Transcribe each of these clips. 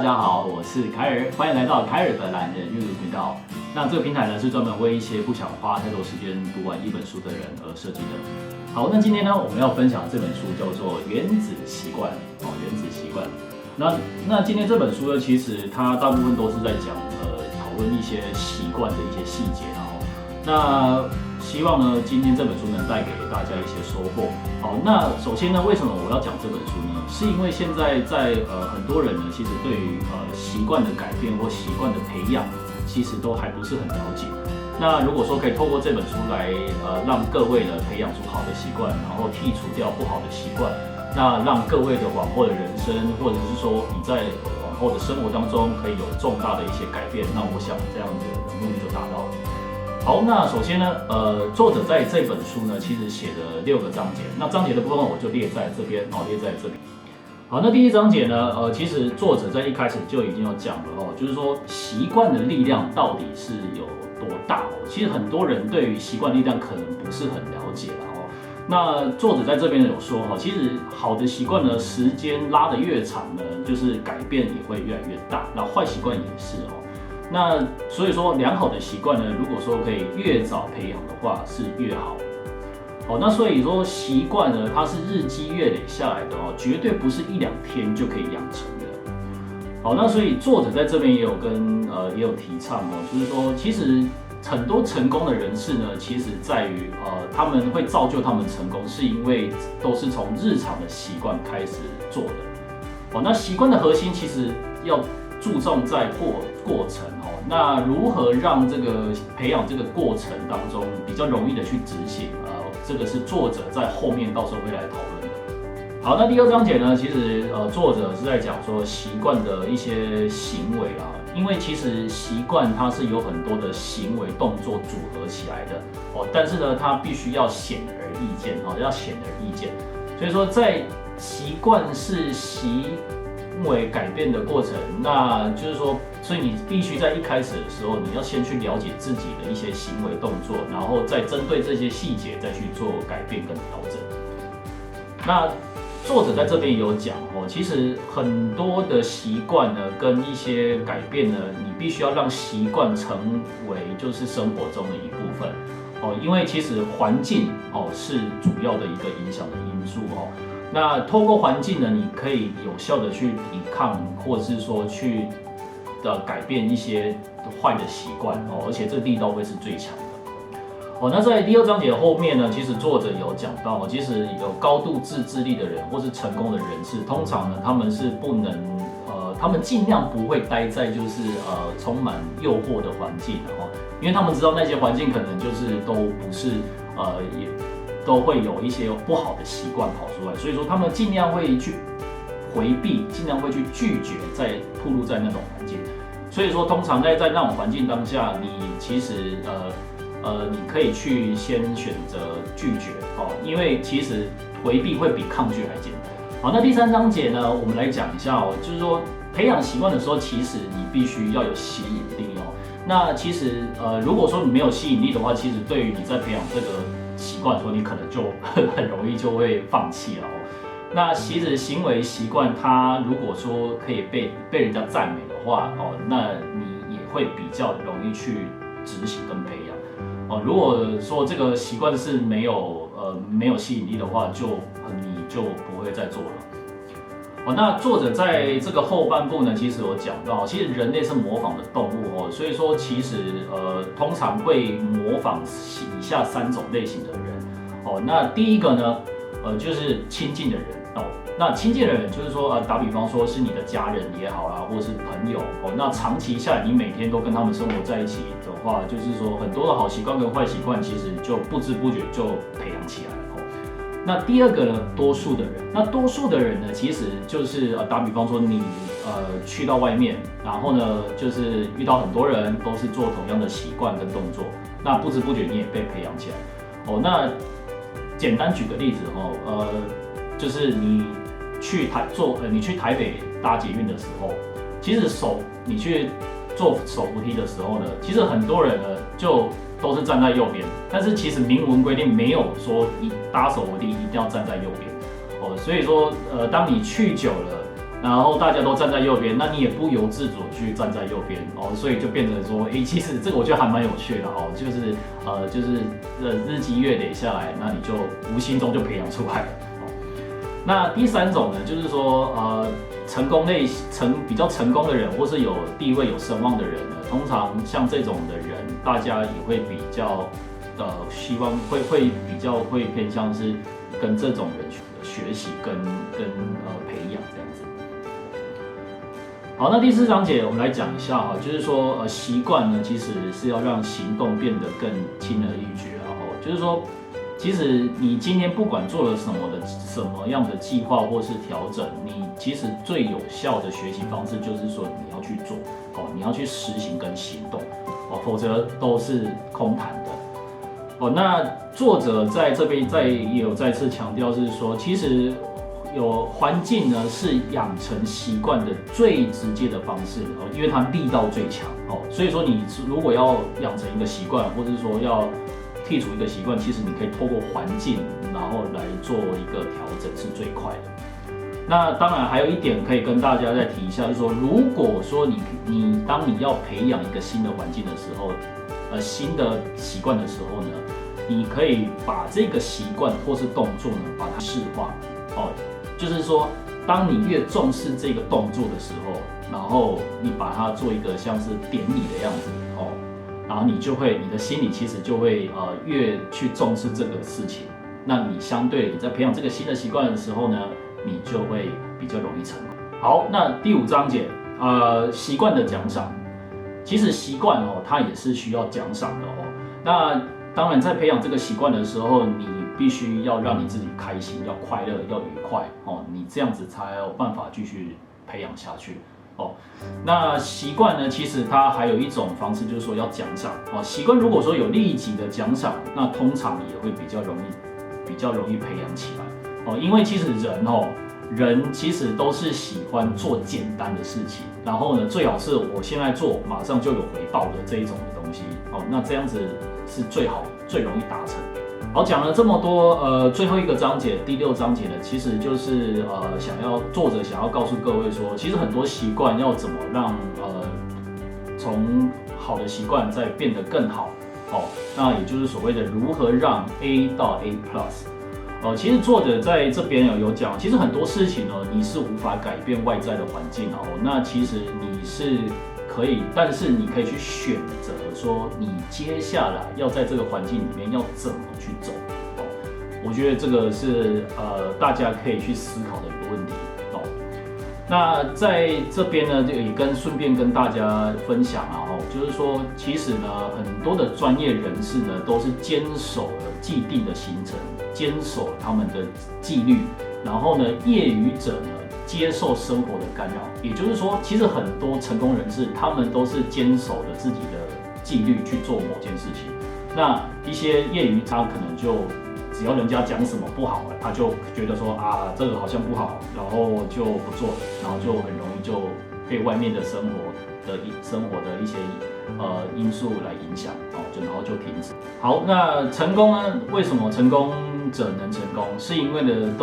家好，我是凯尔，欢迎来到凯尔的懒人阅读频道。那这个平台呢是专门为一些不想花太多时间读完一本书的人而设计的。好，那今天呢我们要分享这本书叫做《原子习惯》哦，《原子习惯》。那今天这本书呢，其实它大部分都是在讲讨论一些习惯的一些细节，那希望呢今天这本书能带给大家一些收获。好，那首先呢，为什么我要讲这本书呢？是因为现在在很多人呢，其实对于习惯的改变或习惯的培养，其实都还不是很了解。那如果说可以透过这本书来让各位呢培养出好的习惯，然后剔除掉不好的习惯，那让各位的往后的人生，或者是说你在往后的生活当中可以有重大的一些改变，那我想这样的目的就达到了。好，那首先呢，作者在这本书呢，其实写了6个章节。那章节的部分我就列在这边，列在这里。好，那第一章节呢，其实作者在一开始就已经有讲了就是说习惯的力量到底是有多大其实很多人对于习惯力量可能不是很了解那作者在这边有说其实好的习惯呢，时间拉得越长呢，就是改变也会越来越大。那坏习惯也是那所以说，良好的习惯呢，如果说可以越早培养的话，是越好。那所以说习惯呢，它是日积月累下来的绝对不是1-2天就可以养成的。好，那所以作者在这边也有提倡就是说，其实很多成功的人士呢，其实在于他们会造就他们成功，是因为都是从日常的习惯开始做的。那习惯的核心其实要注重在过程那如何让这个培养这个过程当中比较容易的去执行这个是作者在后面到时候会来讨论的。好，那第2章节呢，其实作者是在讲说习惯的一些行为啦，因为其实习惯它是有很多的行为动作组合起来的但是呢，它必须要显而易见要显而易见。所以说在习惯是行为改变的过程，那就是说，所以你必须在一开始的时候，你要先去了解自己的一些行为动作，然后再针对这些细节再去做改变跟调整。那作者在这边也有讲其实很多的习惯呢，跟一些改变呢，你必须要让习惯成为就是生活中的一部分因为其实环境是主要的一个影响的因素那透过环境呢，你可以有效的去抵抗，或者是说去改变一些坏的习惯而且这个力道会是最强的那在第2章节后面呢，其实作者有讲到其实有高度自制力的人或是成功的人士，通常呢他们是不能他们尽量不会待在就是充满诱惑的环境因为他们知道那些环境可能就是都不是也都会有一些不好的习惯跑出来，所以说他们尽量会去回避，尽量会去拒绝在暴露在那种环境。所以说，通常在那种环境当下，你其实你可以去先选择拒绝因为其实回避会比抗拒还简单。好，那第3章节呢，我们来讲一下就是说培养习惯的时候，其实你必须要有吸引力那其实如果说你没有吸引力的话，其实对于你在培养这个习惯的时候，你可能就很容易就会放弃了那其实行为习惯，它如果说可以被人家赞美的话那你也会比较容易去执行跟培养如果说这个习惯是没有吸引力的话，你就不会再做了。那作者在这个后半部呢，其实有讲到，其实人类是模仿的动物所以说其实通常会模仿以下3种类型的人那第一个呢就是亲近的人那亲近的人就是说打比方说是你的家人也好啦，或是朋友那长期下来你每天都跟他们生活在一起的话，就是说很多的好习惯跟坏习惯，其实就不知不觉就培养起来了那第2个呢，多数的人。那多数的人呢，其实就是打比方说你去到外面，然后呢就是遇到很多人都是做同样的习惯跟动作，那不知不觉你也被培养起来那简单举个例子就是你去台北搭捷运的时候，其实你去坐手扶梯的时候呢，其实很多人呢就都是站在右边，但是其实明文规定没有说搭手扶梯一定要站在右边所以说当你去久了然后大家都站在右边，那你也不由自主去站在右边哦，所以就变成说，其实这个我觉得还蛮有趣的哦，就是日积月累下来，那你就无形中就培养出来了。那第三种呢，就是说比较成功的人，或是有地位有声望的人呢，通常像这种的人，大家也会比较希望会比较会偏向是跟这种人学习跟培养这样子。好，那第4章节我们来讲一下哈，就是说习惯呢其实是要让行动变得更轻而易举，然后就是说，其实你今天不管做了什么样的计划或是调整，你其实最有效的学习方式就是说你要去做，你要去实行跟行动，否则都是空谈的。那作者在这边也有再次强调是说，其实有环境呢是养成习惯的最直接的方式，因为它力道最强，所以说你如果要养成一个习惯，或者是说要剔除一个习惯，其实你可以透过环境，然后来做一个调整是最快的。那当然还有一点可以跟大家再提一下，就是说，如果说当你要培养一个新的环境的时候，新的习惯的时候呢，你可以把这个习惯或是动作呢，把它视化，就是说，当你越重视这个动作的时候，然后你把它做一个像是典礼的样子，然后你的心里其实就会越去重视这个事情，那你相对你在培养这个新的习惯的时候呢，你就会比较容易成功。好，那第5章节，习惯的奖赏，其实习惯它也是需要奖赏的那当然在培养这个习惯的时候，你必须要让你自己开心，要快乐，要愉快你这样子才有办法继续培养下去。那习惯呢？其实它还有一种方式，就是说要奖赏习惯如果说有立即的奖赏，那通常也会比较容易培养起来因为其实人其实都是喜欢做简单的事情，然后呢，最好是我现在做马上就有回报的这一种的东西那这样子是最好最容易达成。好，讲了这么多，最后一个章节第6章节呢，其实就是作者想要告诉各位说，其实很多习惯要怎么让从好的习惯再变得更好那也就是所谓的如何让 A 到 A+。其实作者在这边有讲，其实很多事情你是无法改变外在的环境那其实你是可以，但是你可以去选择说，你接下来要在这个环境里面要怎么去走我觉得这个是大家可以去思考的一个问题那在这边呢，就也顺便跟大家分享就是说，其实呢，很多的专业人士呢，都是坚守了既定的行程，坚守他们的纪律，然后呢，业余者呢，接受生活的干扰。也就是说，其实很多成功人士，他们都是坚守了自己的纪律去做某件事情。那一些业余，他可能就只要人家讲什么不好了，他就觉得说这个好像不好，然后就不做了，然后就很容易就被外面的生活的一些因素来影响然后就停止。好，那成功呢？为什么成功者能成功？是因为呢，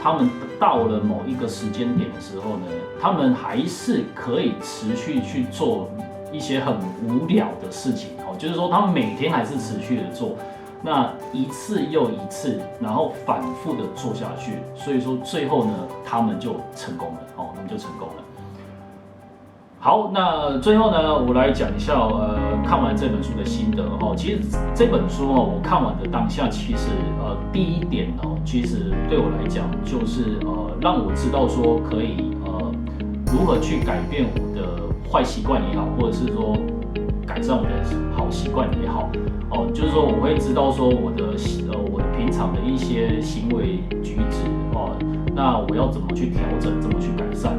他们到了某一个时间点的时候呢，他们还是可以持续去做一些很无聊的事情就是说他们每天还是持续的做，那一次又一次，然后反复的做下去，所以说最后呢，他们就成功了他们就成功了。好，那最后呢，我来讲一下看完这本书的心得其实这本书我看完的当下，其实第一点其实对我来讲就是让我知道说可以如何去改变我的坏习惯也好，或者是说改善我的好习惯也好就是说我会知道说我的平常的一些行为举止那我要怎么去调整，怎么去改善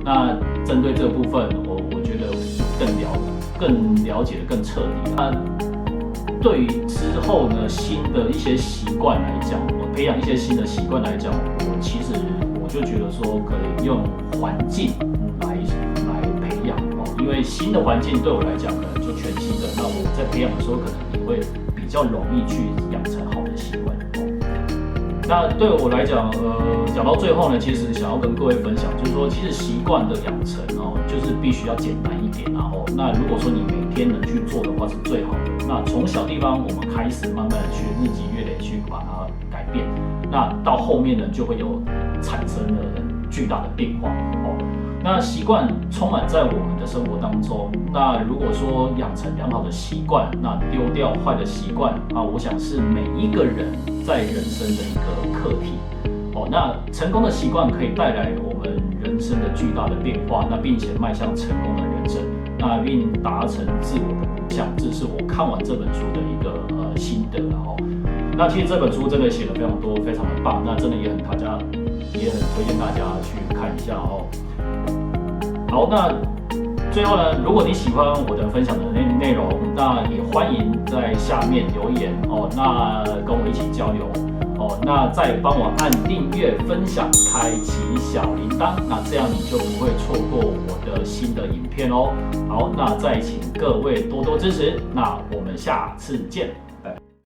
那针对这个部分，我觉得更了解的更彻底。那对于之后呢，新的一些习惯来讲，培养一些新的习惯来讲，我就觉得说可以用环境来培养因为新的环境对我来讲可能就全新的，那我在培养的时候可能也会比较容易去养成好的习惯那对我来讲，讲到最后呢，其实想要跟各位分享，就是说，其实习惯的养成哦，就是必须要简单一点，然后，那如果说你每天能去做的话，是最好的。那从小地方我们开始，慢慢的去日积月累去把它改变，那到后面呢，就会有产生了很巨大的变化哦。那习惯充满在我们的生活当中。那如果说养成良好的习惯，那丢掉坏的习惯啊，我想是每一个人在人生的一个课题。哦，那成功的习惯可以带来我们人生的巨大的变化，那并且迈向成功的人生，那并达成自我的梦想。这是我看完这本书的一个心得了哦。那其实这本书真的写了非常多，非常的棒。那真的也很推荐大家去看一下哦。好，那最后呢，如果你喜欢我的分享的内容，那也欢迎在下面留言哦，那跟我一起交流哦，那再帮我按订阅、分享、开启小铃铛，那这样你就不会错过我的新的影片哦。好，那再请各位多多支持，那我们下次见。